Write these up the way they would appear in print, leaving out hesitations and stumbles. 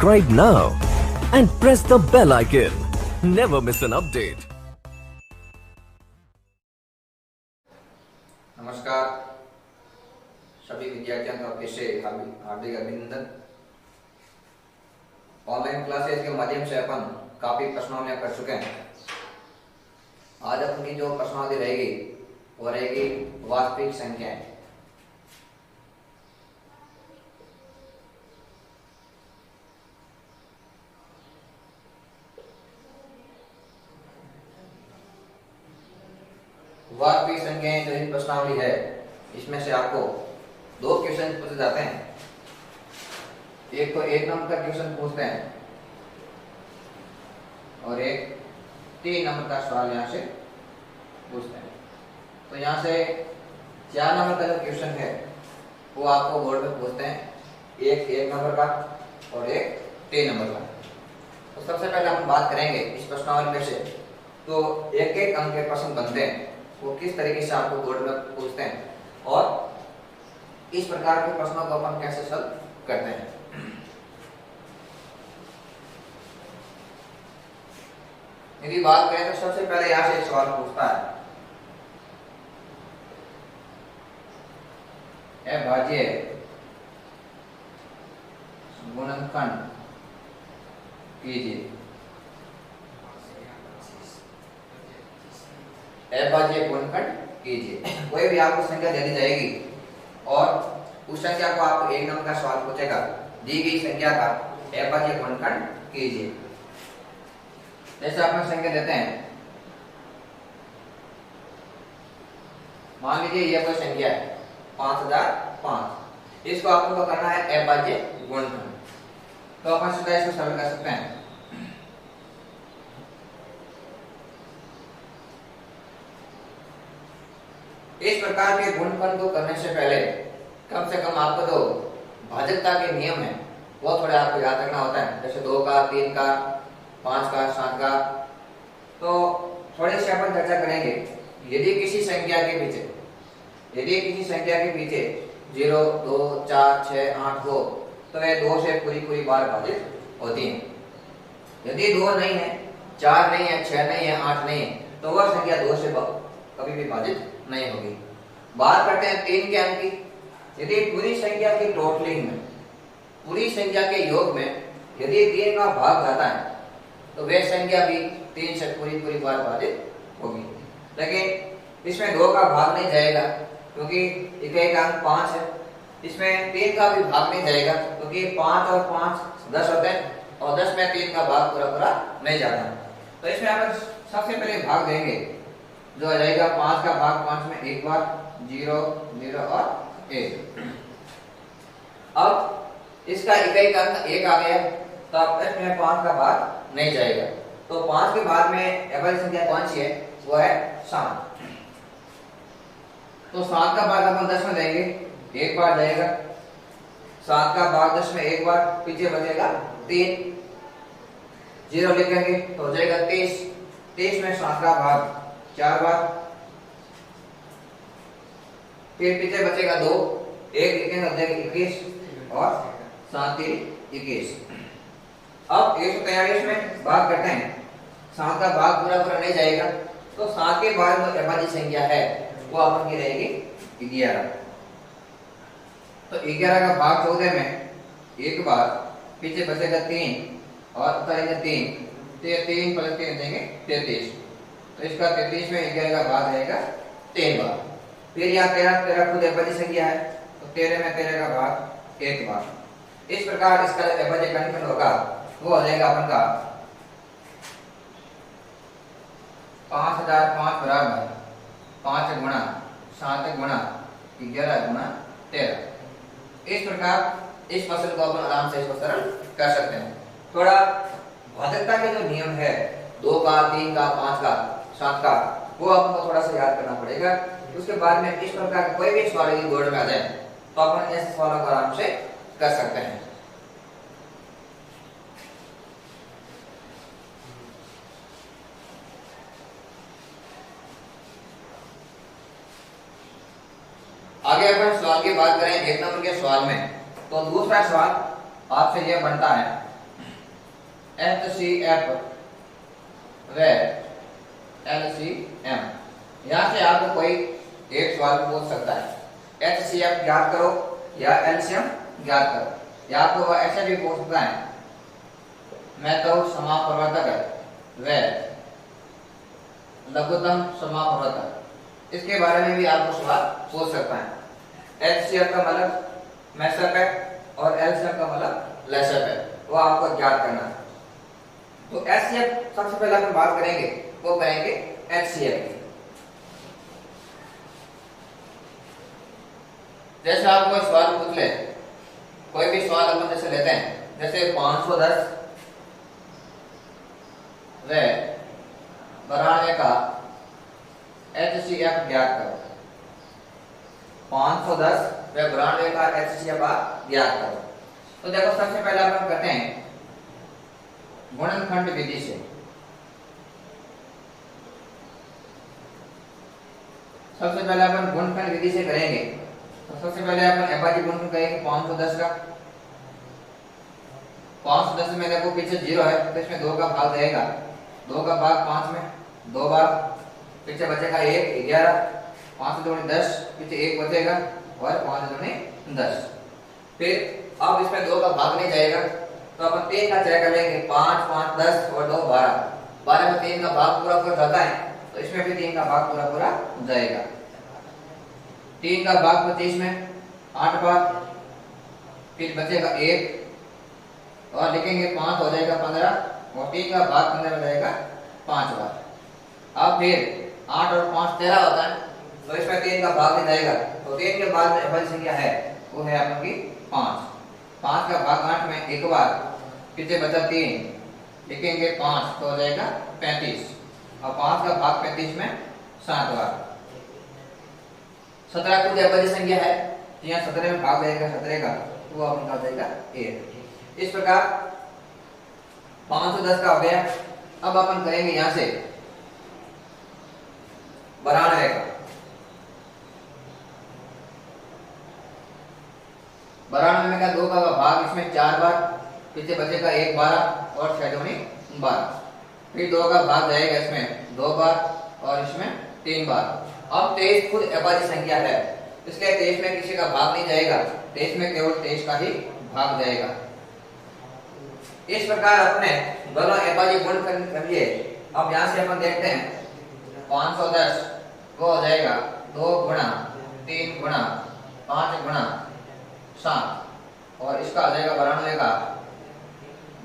Subscribe now and press the bell icon. Never miss an update. नमस्कार सभी विद्यार्थियों का फिर से हार्दिक अभिनंदन। ऑनलाइन क्लासेस के माध्यम से अपन काफी प्रश्नावलियां कर चुके हैं। आज अपनी जो प्रश्नावली रहेगी वो रहेगी वास्तविक संख्याएं। वास्तविक संख्याएं जो ही प्रश्नावली है इसमें से आपको दो क्वेश्चन पूछे जाते हैं। एक तो एक नंबर का क्वेश्चन पूछते हैं और एक 3 नंबर का सवाल यहाँ से पूछते हैं। तो यहाँ से 4 नंबर का जो क्वेश्चन है वो आपको बोर्ड में पूछते हैं, एक नंबर का और एक 3 नंबर का। तो सबसे पहले हम बात करेंगे इस प्रश्नावली में से तो एक अंक के प्रश्न बनते हैं वो किस तरीके से आपको बोर्ड में पूछते हैं और इस प्रकार के प्रश्नों को अपन कैसे सॉल्व करते हैं। यदि बात करें तो सबसे पहले यहाँ से एक सवाल पूछता है भाज्य गुणनखंड कीजिए। अभाज्य गुणनखंड कीजिए। कोई भी आपको संख्या दे दी जाएगी और उस संख्या को आपको एक नंबर का सवाल पूछेगा, दी गई संख्या का अभाज्य गुणनखंड कीजिए। जैसे आप संख्या देते हैं, मान लीजिए यह कोई संख्या है 5005, इसको आपको करना है अभाज्य गुणनखंड। तो अपन सीधा इसको सरल कर सकते हैं। इस प्रकार के गुणनखंड को करने से पहले कम से कम आपको जो भाजकता के नियम है वो थोड़े आपको याद रखना होता है। जैसे 2 का, 3 का, 5 का, 7 का। तो थोड़े से अपन चर्चा करेंगे। यदि किसी संख्या के पीछे 0, 2, 4, 6, 8 हो तो वे 2 से पूरी बार भाजित होती है। यदि 2 नहीं है, 4 नहीं है, 6 नहीं है, 8 नहीं है तो वह संख्या 2 से कभी भी भाजित नहीं होगी। बात करते हैं 3 के अंक की। यदि पूरी संख्या की टोटलिंग में, पूरी संख्या के योग में यदि 3 का भाग जाता है तो वह संख्या भी 3 से पूरी बार भाजित होगी। लेकिन इसमें 2 का भाग नहीं जाएगा क्योंकि इकाई का अंक 5 है। इसमें 3 का भी भाग नहीं जाएगा क्योंकि 5 और 5 10 होते हैं और 10 में 3 का भाग पूरा नहीं जाता। तो इसमें आप सबसे पहले भाग देंगे जो आ जाएगा 5 का भाग 5 में एक बार, 0, 0 और 1। अब इसका इकाई का अंक 1 आ गया तो अब इसमें 5 का भाग नहीं जाएगा। तो 5 के बाद में अभाज्य संख्या कौन सी है? वो है 7। तो 7 का भाग अपन 10 में देंगे, एक बार जाएगा। 7 का भाग 10 में एक बार, पीछे बचेगा 3, 0 लिखेंगे तो हो जाएगा 23। 23 में 7 का भाग 4 बार, फिर पीछे बचेगा 2, 1 लिखेंगे हो जाएगा 21 और 7 21। अब 143 में भाग करते हैं, 7 का भाग पूरा नहीं जाएगा तो 7 के बाद जो अभाज्य संख्या है वो अपन की रहेगी 11। तो 11 का भाग 14 में एक बार, पीछे बचेगा 3 और उतारेंगे 3, 3 प्लस 3 देंगे 33। तो इसका 33 में 11 का भाग रहेगा 3 बार। फिर यहाँ 13 खुद अभाज्य संख्या है तो 13 में 13 का भाग 1 बार। इस प्रकार इसका अभाज्य गुणनखंड होगा वो हो जाएगा अपन का 5005 बराबर 5 गुणा 7 गुणा 11 गुणा 13। इस प्रकार इस फसल को अपन आराम से इसको सरल कर सकते हैं। थोड़ा भाजकता के जो नियम है 2 का, 3 का, 5 का, 7 का, वो आपको थोड़ा सा याद करना पड़ेगा। उसके बाद में इस प्रकार का कोई भी सवाल यदि बोर्ड में आ जाए तो अपन ऐसे सवालों को आराम से कर सकते हैं। आगे अपन सवाल की बात करें 1 नंबर के सवाल में, तो दूसरा सवाल आपसे यह बनता है HCF व LCM। यहां से आपको कोई एक सवाल पूछ सकता है, HCF ज्ञात करो या LCM ज्ञात करो, या आपको वह ऐसे भी पूछ सकता है मैं तो समापवर्तक व लघुत्तम समापवर्तक, इसके बारे में भी आपको सवाल पूछ सकता है। HCF का मतलब मैशअप है और LCM का मतलब लैशअप है, वो आपको ज्ञात करना है। तो HCF सबसे पहले अपन बात करेंगे, वो करेंगे HCF की। जैसे आपको सवाल पूछ ले, कोई भी सवाल अपन जैसे लेते हैं, जैसे 510 व 92 का HCF ज्ञात करो। 510 व 92 का HCF ज्ञात करो। तो देखो सबसे पहले अपन करते हैं गुणनखंड विधि से। सबसे पहले अपन गुणनखंड विधि से करेंगे। तो सबसे पहले अपन एफआजी गुणनखंड करेंगे 510 का। 510 में देखो पीछे 0 है तो इसमें 2 का भाग रहेगा, 2 का भाग 5 में 2 बार, पीछे बचेगा 1 11, 5 दूनी 10, पीछे 1 बचेगा और 5 दूनी 10। फिर अब इसमें 2 का भाग नहीं जाएगा तो अपन 3 का चय कर लेंगे, 5 5 10 और 2 12। 12 में 3 का भाग पूरा जाता है तो इसमें भी 3 का भाग पूरा जाएगा। 3 का भाग 25 में 8 बार, फिर बचेगा 1 और लिखेंगे 5 हो जाएगा 15 और 3 का भाग 15 में जाएगा 5 बार। अब फिर 8 और 5 13 होता है तो इसमें 3 का भाग नहीं जाएगा, तो 3 के बाद में अवधि संख्या है वो है आपन की 5। 5 का भाग 8 में 1 बार, पीछे बचा 3, लिखेंगे 5 तो हो जाएगा 35 और 5 का भाग 35 में 7 बार। 17 खुद अवधि संख्या है, यहाँ 17 में भाग जाएगा 17 का तो वो अपन का हो जाएगा 1। इस प्रकार 510 का हो गया। अब अपन करेंगे यहां से 92 का। 92 में का 2 का भाग इसमें 4 बार, पीछे बचेगा 1 12 और 6 दूनी 12, फिर 2 का भाग जाएगा इसमें 2 बार और इसमें 3 बार। अब 23 खुद अभाज्य संख्या है, इसलिए 23 में किसी का भाग नहीं जाएगा, 23 में केवल 23 का ही भाग जाएगा। इस प्रकार अपने दोनों अभाज्य गुण कर लिए। अब यहां से अपन देखते हैं 510 वो हो जाएगा 2 गुणा 3 गुणा 5 गुणा 7 और इसका आ जाएगा 92 का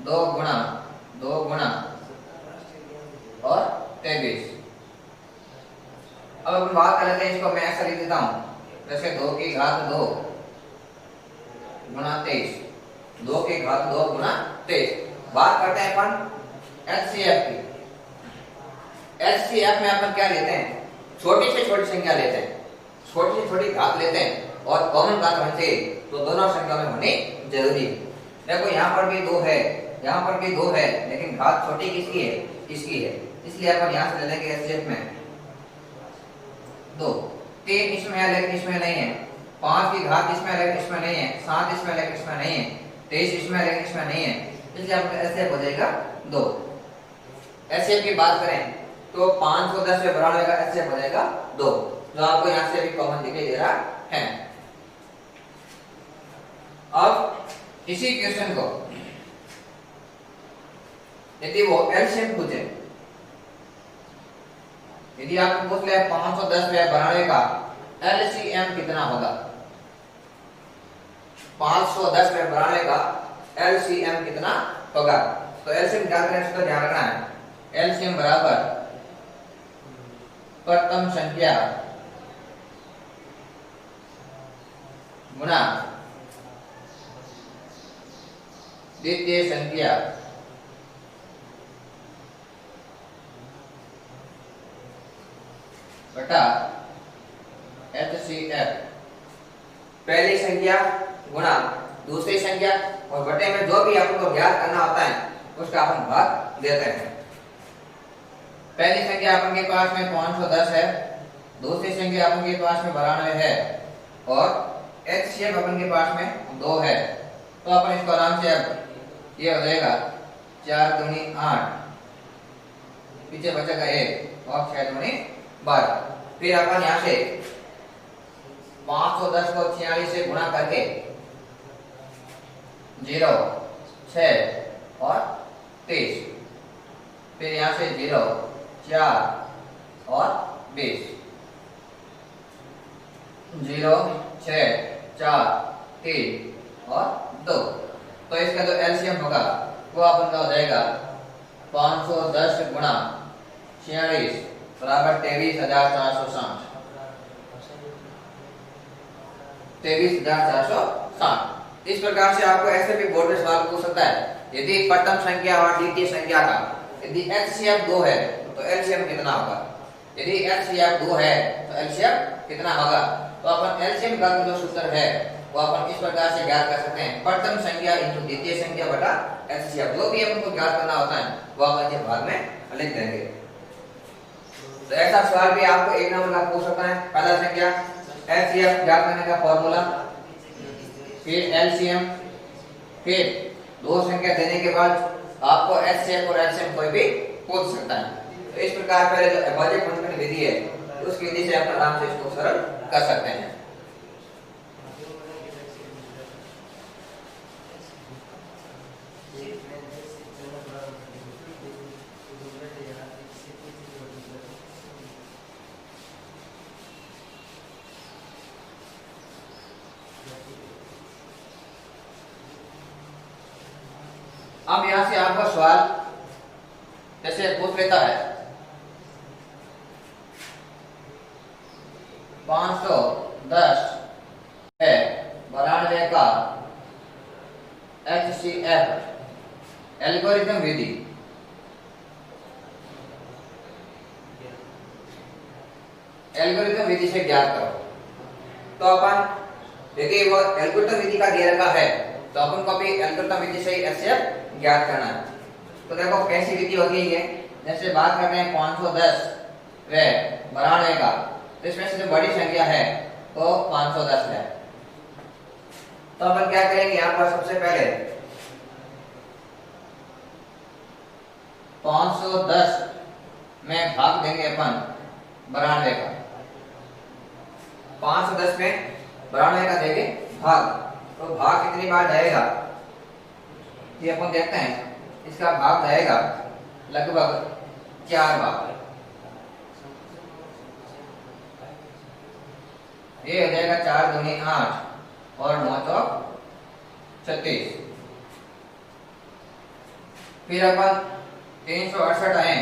2 गुणा 2 गुणा और 23। अब अपन बात कर लेते हैं, इसको मैं ऐसा लिख देता हूं जैसे 2 की घात 2 गुणा 23, 2 की घात 2 गुणा 23। बात करते हैं अपन एचसीएफ की। एचसीएफ में अपन क्या लेते हैं, छोटी से छोटी संख्या लेते हैं, छोटी से छोटी घात लेते हैं और कॉमन घात होने तो दोनों संख्या में होनी जरूरी है। देखो यहाँ पर भी 2 है, यहाँ पर भी 2 है, लेकिन घात छोटी किसकी है, इसकी है, इसलिए अपन यहाँ से ले लेंगे एचसीएफ में 2। 3 इसमें है लेकिन इसमें नहीं है, 5 की घात इसमें है लेकिन इसमें नहीं है, 7 इसमें है लेकिन इसमें नहीं है, 23 इसमें है लेकिन इसमें नहीं है, इसलिए आपका एचसीएफ हो जाएगा 2। एचसीएफ की बात करें तो 510 से 92 का एचसीएफ हो जाएगा 2, जो आपको यहाँ से भी कॉमन दिखाई दे रहा है। अब इसी क्वेश्चन को यदि वो एलसीएम पूछे, यदि आपको पूछ ले 510 में 92 का एलसीएम कितना होगा, 510 में 92 का एलसीएम कितना होगा, तो एलसीएम क्या करें इसको ध्यान रखना है। एलसीएम बराबर प्रथम संख्या गुणा द्वितीय संख्या बटा एचसीएफ। पहली संख्या गुणा दूसरी संख्या और बटे में जो भी आपको ज्ञात करना होता है उसका अपन भाग देते हैं। पहली संख्या अपन के पास में 510 है, दूसरी संख्या अपन के पास में 92 है और एचसीएफ अपन के पास में 2 है, तो अपन इसको आराम से अब ये हो जाएगा 4 दूनी 8, पीछे बचेगा 1 और 6 दूनी 12। फिर अपन यहाँ से 510 को 46 से गुणा करके 0, 6 और 23, फिर यहाँ से 0, 4 और 20, 0, 6, 4, 3 और 2। तो इसका जो एलसीएम होगा वो अपन का हो जाएगा 510 गुणा 46 बराबर 23,460, 23,460। इस प्रकार से आपको ऐसे भी बोर्ड में सवाल पूछ सकता है, यदि प्रथम संख्या और द्वितीय संख्या का यदि एचसीएफ 2 है तो एलसीएम कितना होगा, यदि एचसीएफ 2 है तो एलसीएम कितना होगा। तो अपन एलसीएम का जो सूत्र है वो अपन इस प्रकार से ज्ञात कर सकते हैं, प्रथम संख्या इंटू द्वितीय संख्या बटा एचसीएफ। जो भी हमको ज्ञात करना होता है वो अपन ये भाग में लिख देंगे। तो ऐसा सवाल भी आपको एक नंबर का पूछ सकता है। पहला संख्या एचसीएफ ज्ञात करने का फॉर्मूला, फिर एलसीएम, फिर दो संख्या देने के बाद आपको एचसीएफ और एलसीएम कोई भी पूछ सकता है। तो इस प्रकार पहले जो अभाज्य गुणनखंड विधि है उस विधि से आप आराम से इसको सरल कर सकते हैं। अब यहां से आपका सवाल जैसे पूछ लेता है 510 है 92 का एचसीएफ एल्गोरिथम विधि। एल्गोरिथम विधि से ज्ञात करो। तो अपन यदि वो एल्गोरिथम विधि का दे रखा है तो अपन को भी एल्गोरिथम विधि से एचसीएफ ज्ञात करना है। तो देखो कैसी विधि होगी ये, जैसे बात करते हैं 510 व 92 का, तो इसमें से जो बड़ी संख्या है वो 510 है। तो अपन क्या करेंगे, यहाँ पर सबसे पहले 510 में भाग देंगे अपन 92 का। 510 में 92 का देंगे भाग, तो भाग कितनी बार जाएगा ये अपन देखते हैं। इसका भाग जाएगा लगभग 4 बार। ये हो जाएगा 4 दूनी 8 और 9 चौक 36। फिर अपन 368 आए,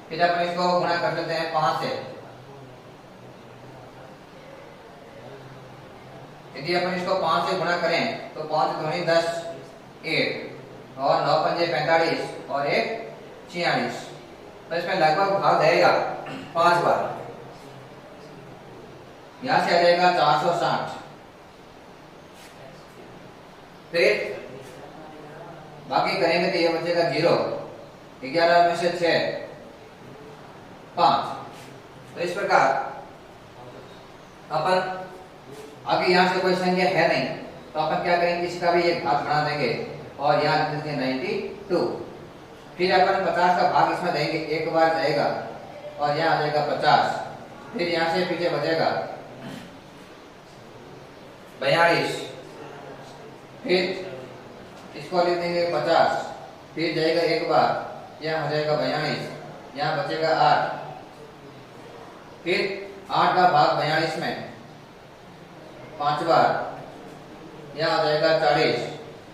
फिर अपन इसको गुणा कर देते हैं 5 से। यदि अपन इसको 5 से गुणा करें तो 5 दूनी 10, 8 और 9 पंजे 45 और 1 46। तो इसमें लगभग भाग जाएगा 5 बार। यहां से आ जाएगा 460। फिर बाकी करेंगे तो ये बचेगा 0, 11 में से 6, 5। तो इस प्रकार अपन आगे यहाँ से कोई संख्या है नहीं तो अपन क्या करेंगे, इसका भी एक भाग बना देंगे और यहाँ लिख देंगे 92। फिर अपन 50 का भाग इसमें देंगे, एक बार जाएगा और यहाँ आ जाएगा 50। फिर यहाँ से पीछे बचेगा 42। फिर इसको लिख देंगे 50, फिर जाएगा एक बार, यहाँ हो जाएगा 42, यहाँ बचेगा 8। फिर 8 का भाग 42 में 5 बार, यहाँ आ जाएगा 40,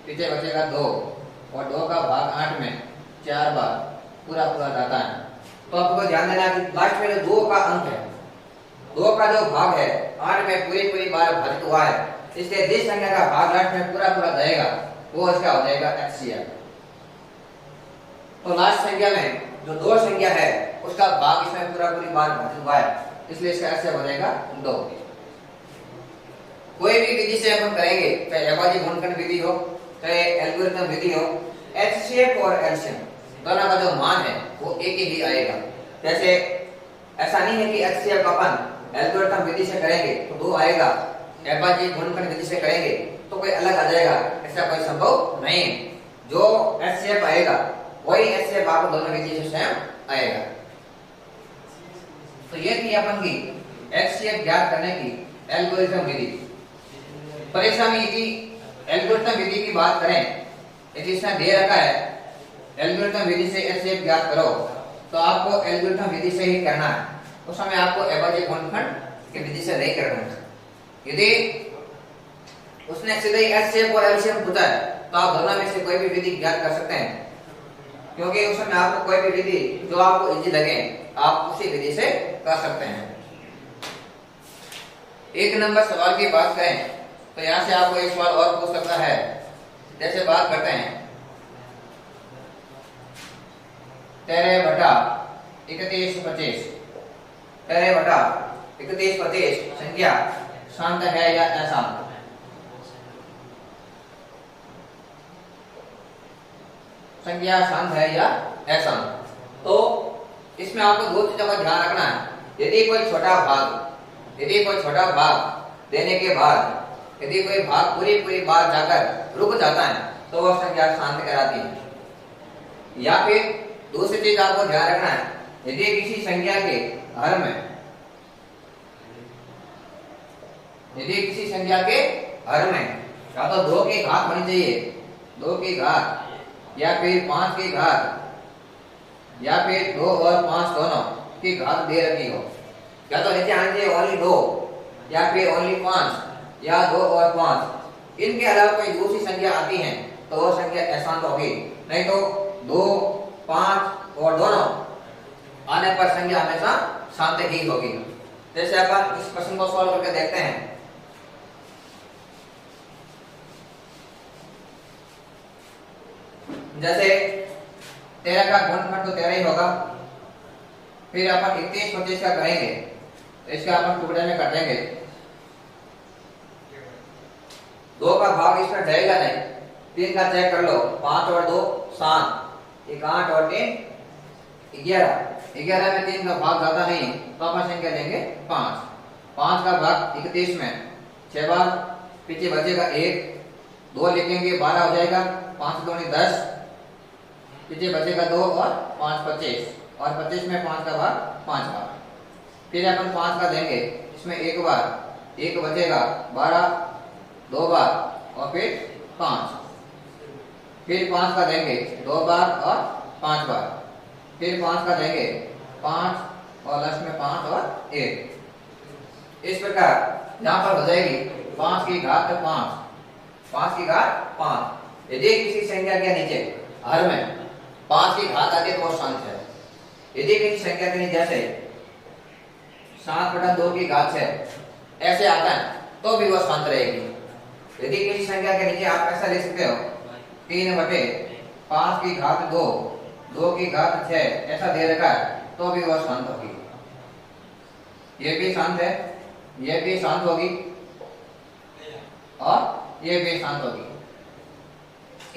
पीछे बचेगा 2 और 2 का भाग 8 में 4 बार, पूरा पूरा जाता है। तो आपको ध्यान देना कि लास्ट में जो 2 का अंक है, 2 का जो भाग है 8 में पूरी पूरी बार भाजित हुआ है, इसलिए जिस संख्या का भाग लास्ट में पूरा पूरा जाएगा वो इसका हो जाएगा एचसीएफ। तो लास्ट संख्या में जो 2 संख्या है उसका भाग इसमें पूरा पूरी बार भाजित हुआ है, इसलिए इसका एचसीएफ हो जाएगा 2। कोई भी विधि से अपन करेंगे, चाहे अभाज्य गुणनखंड विधि हो चाहे एल्गोरिथम विधि हो, एचसीएफ और एलसीएम दोनों का जो मान है वो एक ही आएगा। जैसे ऐसा नहीं है कि एचसीएफ अपन एल्गोरिथम विधि से करेंगे तो 2 आएगा, अभाज्य गुणनखंड विधि से करेंगे तो कोई अलग आ जाएगा, ऐसा कोई संभव नहीं है। जो एचसीएफ आएगा वही एचसीएफ आपको दोनों विधि से सेम आएगा। तो ये थी अपन की एचसीएफ ज्ञात करने की एल्गोरिथम विधि। परीक्षा में यदि एल्गोरिथम विधि की बात करें, यदि इसने दे रखा है एल्गोरिथम विधि से एचसीएफ ज्ञात करो, तो आपको एल्गोरिथम विधि से ही करना है। उस समय आपको एबरजे गुणनखंड की विधि से नहीं करना है। यदि उसने सीधे ही एचसीएफ और एलसीएम पूछा है, तो आप दोनों में से कोई भी विधि ज्ञात कर सकते हैं, क्योंकि उस समय आपको कोई भी विधि जो आपको इजी लगे आप उसी विधि से कर सकते हैं। एक नंबर सवाल की बात करें तो यहां से आपको एक सवाल और पूछ सकता है। जैसे बात करते हैं 13/31/25, 13/31/25 संख्या शांत है या अशांत? संख्या शांत है या अशांत? तो इसमें आपको दो चीजों का ध्यान रखना है। यदि कोई छोटा भाग देने के बाद यदि कोई भाग पूरी बार जाकर रुक जाता है तो वह संख्या शांत कहलाती है। या फिर दूसरी चीज आपको ध्यान रखना है, यदि किसी संख्या के हर में या तो 2 की घात होनी चाहिए, 2 की घात, या फिर 5 की घात, या फिर 2 और 5 दोनों की घात दे रखी हो, या तो नीचे आनी चाहिए ओनली 2 या फिर ओनली 5 या 2 और 5। इनके अलावा कोई दूसरी संख्या आती है तो वो संख्या अशांत होगी। नहीं तो 2, 5 और दोनों आने पर संख्या हमेशा शांत ही होगी। जैसे अपन इस प्रश्न को सॉल्व करके देखते हैं। जैसे 13 का गुणनखंड तो 13 ही होगा। फिर अपन 31/25 का करेंगे तो इसका अपन टुकड़े में काटेंगे। 2 का भाग इसमें जाएगा नहीं। 3 का चेक कर लो, 5 और 2 7, 1 8 और 3 11। 11 में 3 का भाग ज्यादा नहीं तो अपन संख्या लेंगे 5। 5 का भाग 31 में 6 बार, पीछे बचेगा 1, 2 लिखेंगे 12 हो जाएगा, 5 दूनी 10, पीछे बचेगा 2 और 5 25, और 25 में 5 का भाग 5 बार। फिर अपन 5 का देंगे, इसमें 1 बार, 1 बचेगा 12, 2 बार और फिर 5। फिर 5 का देंगे 2 बार और 5 बार। फिर 5 का देंगे 5 और लास्ट में 5 और 1। इस प्रकार यहाँ पर हो जाएगी 5 की घात 5, 5 की घात 5। यदि किसी संख्या के नीचे हर में 5 की घात आती है तो वो शांत है। यदि किसी संख्या के नीचे जैसे 7/2 की घात 6 ऐसे आता है तो भी वह शांत रहेगी। यदि किसी संख्या के नीचे आप ऐसा लिख सकते हो 3/5 की घात 2, 2 की घात 6 ऐसा दे रखा है तो भी वह शांत होगी। ये भी शांत है, ये भी शांत होगी और ये भी शांत होगी।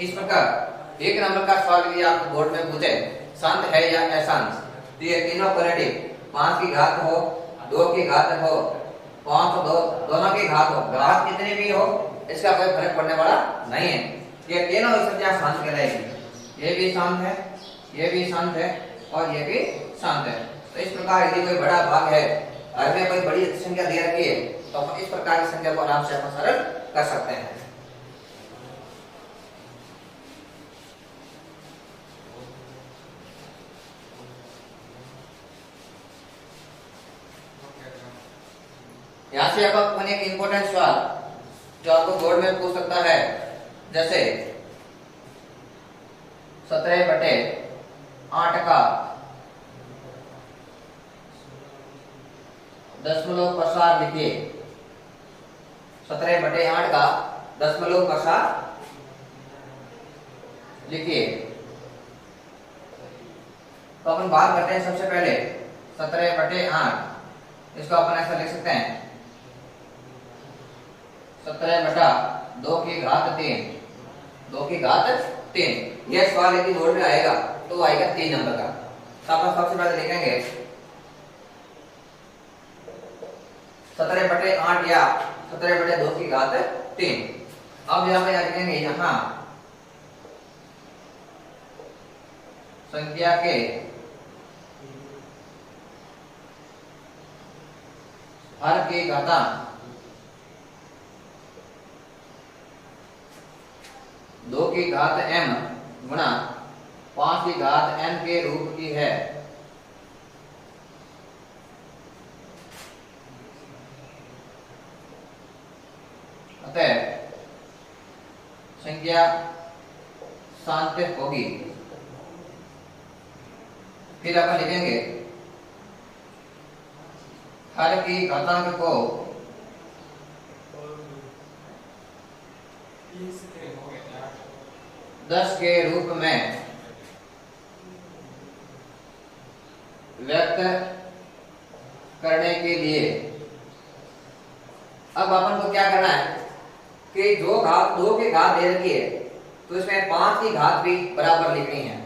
इस प्रकार 1 नंबर का सवाल यदि आपको बोर्ड में पूछे शांत है या अशांत, तो ये तीनों ऑल्टरनेटिव 5 की घात हो, 2 की घात हो, 5 दोनों की घात हो, घात कितनी भी हो इसका कोई फर्क पड़ने वाला नहीं है। ये तीनों संख्या शांत कहलाएगी। ये भी शांत है, ये भी शांत है और ये भी शांत है। तो इस प्रकार यदि कोई बड़ा भाग है, हर में कोई बड़ी संख्या दे रखी है, तो इस प्रकार की संख्या को आराम से अपन सरल कर सकते हैं। यहाँ से अब एक इंपॉर्टेंट सवाल जो आपको बोर्ड में पूछ सकता है, जैसे 17/8 का दशमलव प्रसार लिखिए। 17/8 का दशमलव प्रसार लिखिए। तो अपन बात करते हैं सबसे पहले 17/8, इसको अपन ऐसा लिख सकते हैं 17/2 की घात 3, 2 की घात 3। यह सवाल यदि बोर्ड में आएगा तो आएगा 3 नंबर का। तो अपन सबसे पहले लिखेंगे 17/8 या 17/2 की घात 3। अब यहाँ पे लिखेंगे यहाँ संख्या के हर की घातांक 2 की घात m गुणा 5 की घात n के रूप की है। अतः संख्या सांत्य होगी। फिर अपन लिखेंगे हर की घातांक को दस के रूप में व्यक्त करने के लिए अब अपन को क्या करना है कि जो घात 2 की घात दे रखी है तो इसमें 5 की घात भी बराबर लिखनी है।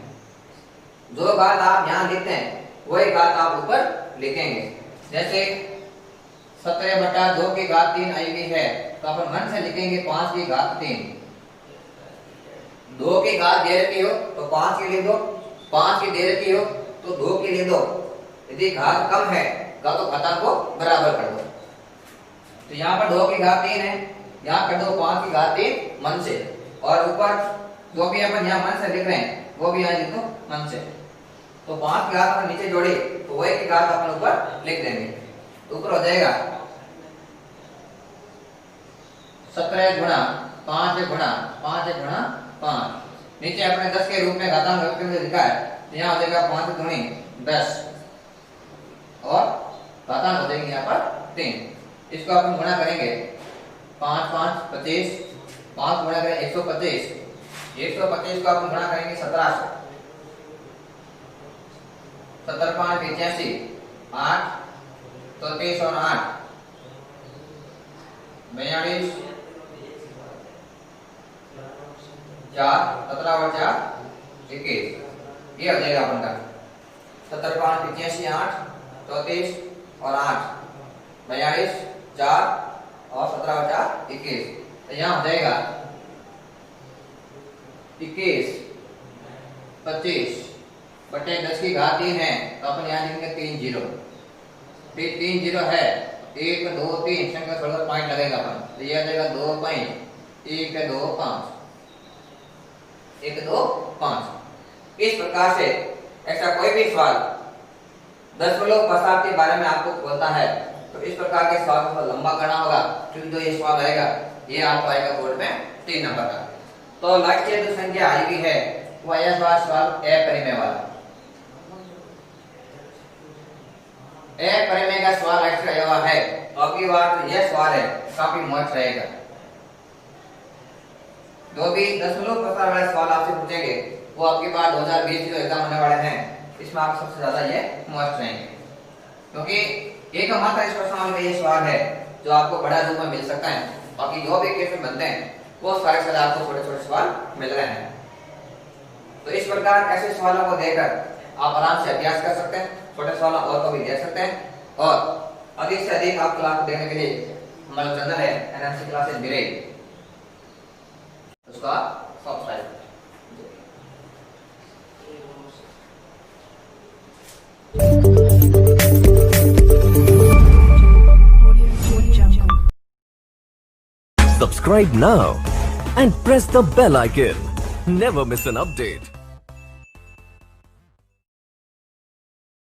जो घात आप यहां लिखते हैं वही घात आप ऊपर लिखेंगे। जैसे 17/2 की घात 3 आई हुई है तो अपन मन से लिखेंगे 5 की घात 3। 2 की घात दे रखी हो तो 5 की लिख दो, 5 की दे रखी हो तो 2 की लिख दो। यदि घात कम है तो घातांक को बराबर कर दो। तो यहाँ पर 2 की घात 3 है, यहाँ कर दो 5 की घात 3 मन से, और ऊपर जो भी अपन यहाँ मन से लिख रहे हैं वो भी यहाँ लिख दो मन से। तो 5 की घात अपन नीचे जोड़ी तो वही की घात अपन ऊपर लिख देंगे। तो ऊपर हो जाएगा 17 गुणा 5 गुणा 5 गुणा 5। नीचे अपने 10 के रूप में घातांक व्यक्त करके लिखा है तो यहाँ हो जाएगा 5 दूनी 10 और घातांक हो जाएगी यहाँ पर 3। इसको अपन गुणा करेंगे 5 5 25, 5 गुणा करें 125, 125 को अपन गुणा करेंगे 17 से, 17 5 85, 8 33 और 8 42, 4 17 और 4 21। ये हो जाएगा अपन का 17 5 85, 8 34 और 8 42, 4 और 17 और 4 21। तो यहाँ हो जाएगा 21 25 बटे 10 की घात 3 है तो अपन यहाँ लिखेंगे 3 0। फिर 3 0 है 1 2 3 संख्या थोड़ा पॉइंट लगेगा अपन तो ये आ जाएगा 2 पॉइंट 1 2 5 1 2 5। इस प्रकार से ऐसा कोई भी सवाल दशमलव प्रसार के बारे में आपको बोलता है तो इस प्रकार के सवाल को लंबा करना होगा क्योंकि जो ये सवाल आएगा ये आपको आएगा बोर्ड में 3 नंबर का। तो लास्ट ईयर जो संख्या आई हुई है वो यह सवाल अपरिमेय वाला। अपरिमेय का सवाल लास्ट आया हुआ है तो अगली बार यह सवाल है काफी मस्त रहेगा। जो भी दशमलव प्रसार वाले सवाल आपसे पूछेंगे वो आपकी बार 2020 जो एग्जाम होने वाले हैं इसमें आप सबसे ज्यादा ये मस्त रहेंगे क्योंकि एक मात्र इस प्रश्न में ये सवाल है जो आपको बड़ा रूप में मिल सकता है। बाकी जो भी क्वेश्चन बनते हैं वो सारे सारे आपको छोटे छोटे सवाल मिल रहे हैं। तो इस प्रकार ऐसे सवालों को देकर आप आराम से अभ्यास कर सकते हैं, छोटे सवाल और को भी दे सकते हैं और अधिक से अधिक आप क्लास देने के लिए हमारा चैनल है एनएमसी क्लासेस बिरेल, उसका subscribe Subscribe now and press the bell icon. Never miss an update.